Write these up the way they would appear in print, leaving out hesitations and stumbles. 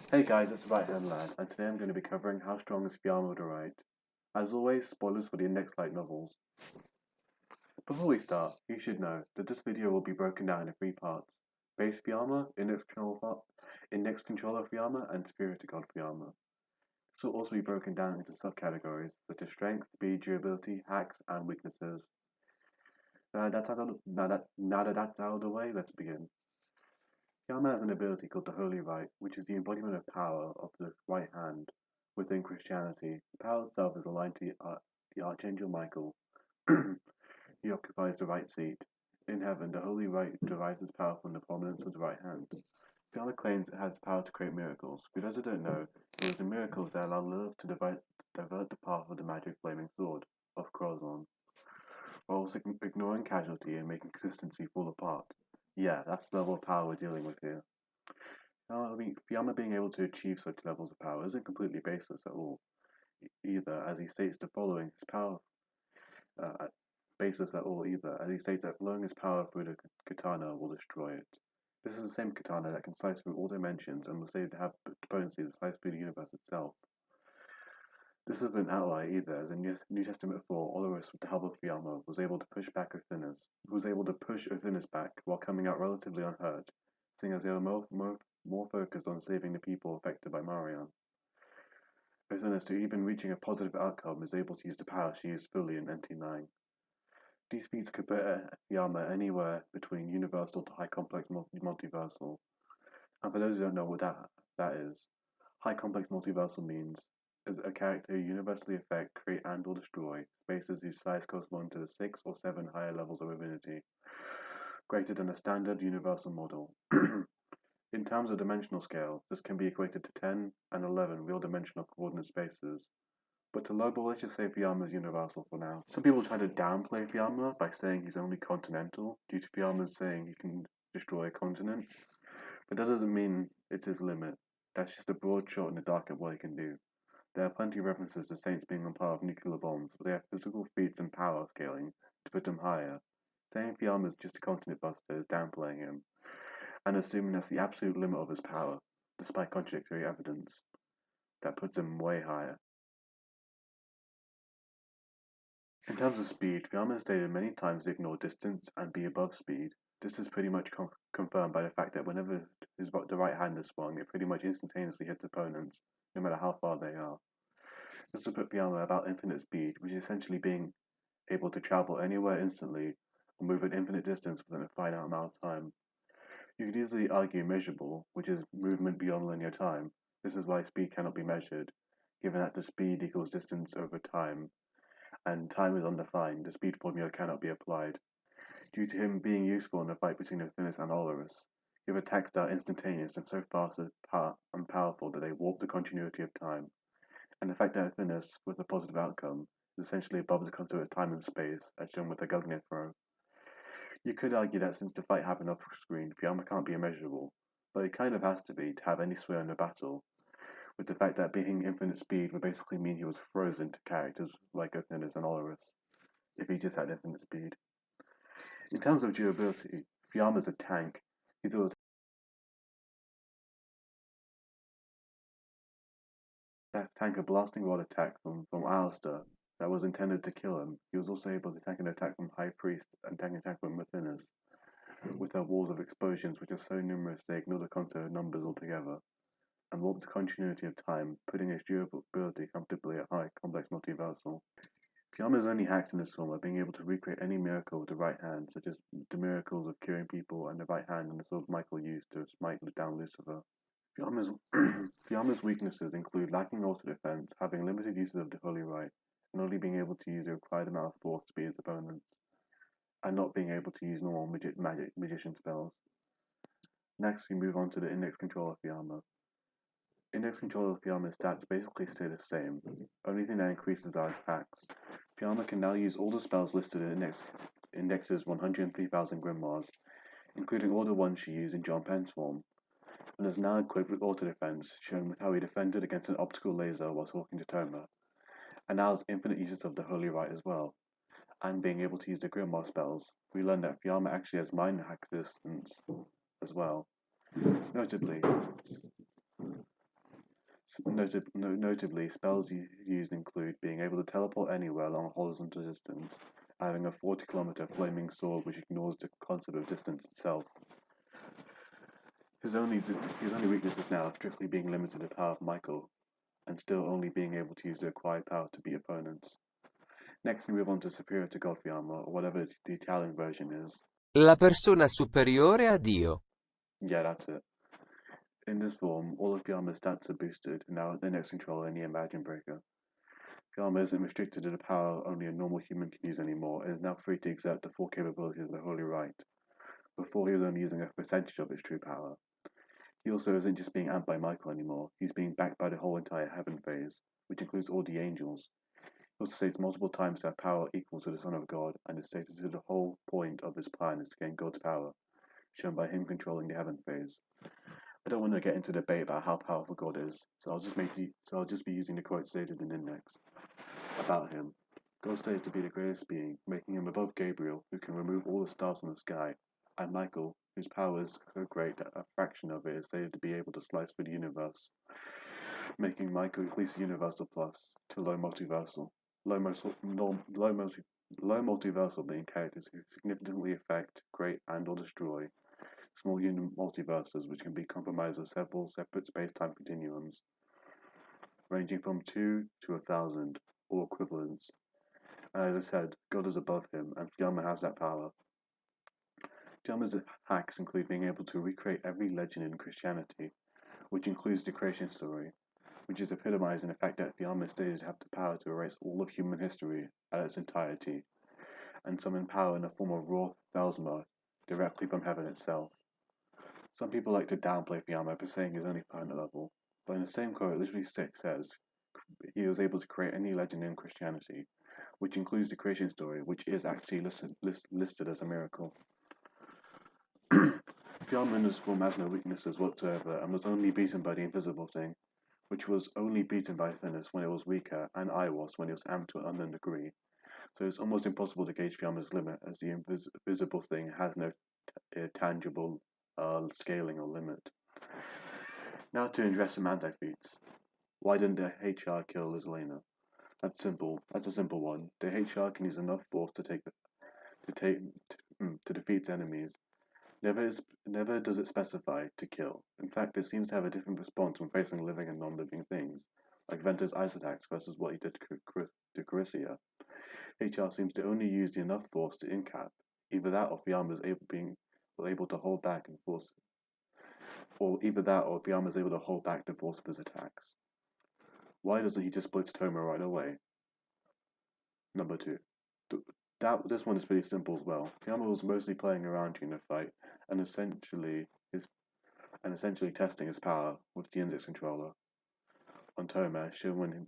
Hey guys, it's the Right Hand Lad, and today I'm going to be covering How Strong is Fiamma to Write. As always, spoilers for the Index Light novels. Before we start, you should know that this video will be broken down into three parts: Base Fiamma, Index Controller Fiamma, and Security God Fiamma. This will also be broken down into subcategories such as strength, speed, durability, hacks, and weaknesses. Now that that's out of the way, let's begin. Fiamma has an ability called the Holy Right, which is the embodiment of power of the right hand within Christianity. The power itself is aligned to the Archangel Michael. He occupies the right seat. In heaven, the Holy Right derives its power from the prominence of the right hand. Fiamma claims it has the power to create miracles. For those who don't know, it was the miracles that allowed Lilith to divert the path of the magic flaming sword of Crozon, while also ignoring casualty and making consistency fall apart. Yeah, that's the level of power we're dealing with here. Now, Fiamma being able to achieve such levels of power isn't completely baseless at all, either, as he states the following, his power, baseless at all either, as he states that flowing his power through the katana will destroy it. This is the same katana that can slice through all dimensions and was said to have potency to slice through the universe itself. This isn't an outlier either, as in New Testament 4, Olorus, with the help of Fiamma, was able to push Othinus back while coming out relatively unhurt, seeing as they were more focused on saving the people affected by Marion. Othinus, to even reaching a positive outcome, is able to use the power she used fully in NT9. These feats could put Fiamma anywhere between universal to high complex multiversal. And for those who don't know what that is, high complex multiversal means is a character who universally affect, create, and/or destroy spaces whose size correspond to the 6 or 7 higher levels of divinity, greater than a standard universal model. In terms of dimensional scale, this can be equated to 10 and 11 real dimensional coordinate spaces. But to lowball, let's just say Fiamma is universal for now. Some people try to downplay Fiamma by saying he's only continental, due to Fiamma's saying he can destroy a continent. But that doesn't mean it's his limit. That's just a broad shot in the dark at what he can do. There are plenty of references to Saints being on par with nuclear bombs, but they have physical feats and power scaling to put them higher. Saying Fiamma is just a continent buster is downplaying him, and assuming that's the absolute limit of his power, despite contradictory evidence that puts him way higher. In terms of speed, Fiamma has stated many times to ignore distance and be above speed. This is pretty much confirmed by the fact that whenever the right hand is swung, it pretty much instantaneously hits opponents, no matter how far they are. This would put Fiamma about infinite speed, which is essentially being able to travel anywhere instantly or move an infinite distance within a finite amount of time. You could easily argue measurable, which is movement beyond linear time. This is why speed cannot be measured, given that the speed equals distance over time, and time is undefined. The speed formula cannot be applied. Due to him being useful in the fight between Othinus and Olorus, his attacks are instantaneous and so fast and powerful that they warp the continuity of time. And the fact that Othinus, with a positive outcome, is essentially above the concept of time and space, as shown with the Guggnir throw. You could argue that since the fight happened off screen, Fiamma can't be immeasurable, but it kind of has to be to have any sway in the battle, with the fact that being infinite speed would basically mean he was frozen to characters like Othinus and Olorus, if he just had infinite speed. In terms of durability, Fiamma's a tank. He's able to tank a blasting rod attack from Alistair that was intended to kill him. He was also able to tank an attack from High Priest and tank an attack from Othinus, with their walls of explosions which are so numerous they ignore the concept of numbers altogether, and warp the continuity of time, putting its durability comfortably at high complex multiversal. Fiamma's only hacks in this form are being able to recreate any miracle with the right hand, such as the miracles of curing people and the right hand and the sword Michael used to smite down Lucifer. Fiamma's, Fiamma's weaknesses include lacking auto defense, having limited uses of the Holy Right, and only being able to use the required amount of force to beat his opponents, and not being able to use normal magician spells. Next, we move on to the Index Controller Fiamma. Index Controller Fiamma's stats basically stay the same. Only thing that increases are his hacks. Fiamma can now use all the spells listed in Index's 103,000 grimoires, including all the ones she used in John Penn's form, and is now equipped with auto defense, shown with how he defended against an optical laser while talking to Toma, and now has infinite uses of the Holy Right as well, and being able to use the Grimoire spells. We learned that Fiamma actually has mind hack distance as well. Notably, Notably, spells used include being able to teleport anywhere along a horizontal distance, having a 40-kilometer flaming sword which ignores the concept of distance itself. His only weakness is now strictly being limited to the power of Michael, and still only being able to use the acquired power to beat opponents. Next, we move on to Superior to God Fiamma, or whatever the Italian version is. La persona superiore a Dio. Yeah, that's it. In this form, all of Fiamma's stats are boosted, and now the next controller any Imagine Breaker. Fiamma isn't restricted to the power only a normal human can use anymore, and is now free to exert the full capabilities of the Holy Rite. Before, he was only using a percentage of its true power. He also isn't just being amped by Michael anymore, he's being backed by the whole entire heaven phase, which includes all the angels. He also states multiple times that power equals to the Son of God, and is stated that the whole point of his plan is to gain God's power, shown by him controlling the heaven phase. I don't want to get into debate about how powerful God is, so I'll just be using the quote stated in Index about him. God is stated to be the greatest being, making him above Gabriel, who can remove all the stars from the sky, and Michael, whose power is so great that a fraction of it is stated to be able to slice through the universe, making Michael at least universal plus to low multiversal. Low multiversal being characters who significantly affect, create, and/or destroy small unit multiverses, which can be compromised as several separate space-time continuums, ranging from 2 to 1,000, or equivalents. And as I said, God is above him, and Fiamma has that power. Fiamma's hacks include being able to recreate every legend in Christianity, which includes the creation story, which is epitomized in the fact that Fiamma is stated to have the power to erase all of human history at its entirety, and summon power in the form of raw Thelsma directly from heaven itself. Some people like to downplay Fiamma by saying he's only planet level, but in the same quote, it literally says he was able to create any legend in Christianity, which includes the creation story, which is actually listed as a miracle. Fiamma in this form has no weaknesses whatsoever, and was only beaten by the Invisible Thing, which was only beaten by Thinnus when it was weaker, and Iwas when it was amped to an unknown degree. So it's almost impossible to gauge Fiamma's limit, as the Invisible Thing has no tangible scaling or limit. Now to address some anti-feats. Why didn't the HR kill Islena? That's simple. That's a simple one. The HR can use enough force to defeat its enemies. Never does it specify to kill. In fact, it seems to have a different response when facing living and non-living things, like Venter's ice attacks versus what he did to Carissa. HR seems to only use enough force to incap. Either that, or Fiamma's able to hold back and force, or either that, or Fiamma's able to hold back the force of his attacks. Why doesn't he just blitz Toma right away? Number 2. This one is pretty simple as well. Fiamma was mostly playing around during the fight, and essentially testing his power with the index controller on Toma, showing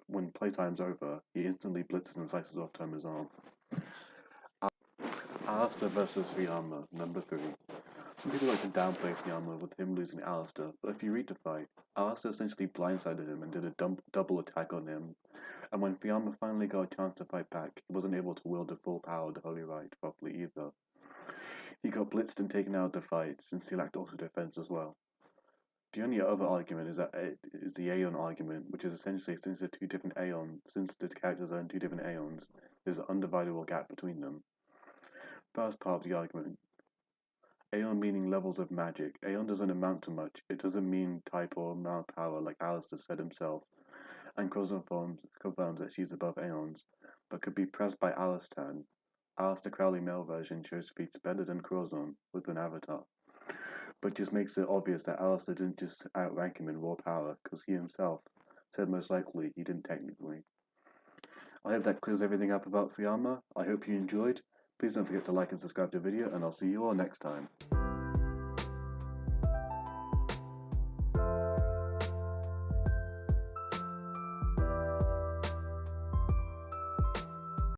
when playtime's over, he instantly blitzes and slices off Toma's arm. Alistair versus Fiamma, number 3. Some people like to downplay Fiamma with him losing Alistair, but if you read the fight, Alistair essentially blindsided him and did a double attack on him, and when Fiamma finally got a chance to fight back, he wasn't able to wield the full power of the Holy Rite properly either. He got blitzed and taken out of the fight, since he lacked auto-defense as well. The only other argument is the Aeon argument, which is essentially since the characters are in 2 different Aeons, there's an undividable gap between them. First part of the argument. Aeon meaning levels of magic. Aeon doesn't amount to much. It doesn't mean type or amount of power, like Alistair said himself, and Crozon confirms that she's above Aeons, but could be pressed by Alistair. Alistair Crowley male version shows feats better than Crozon with an avatar, but just makes it obvious that Alistair didn't just outrank him in raw power, because he himself said most likely he didn't technically. I hope that clears everything up about Fiamma. I hope you enjoyed. Please don't forget to like and subscribe to the video, and I'll see you all next time.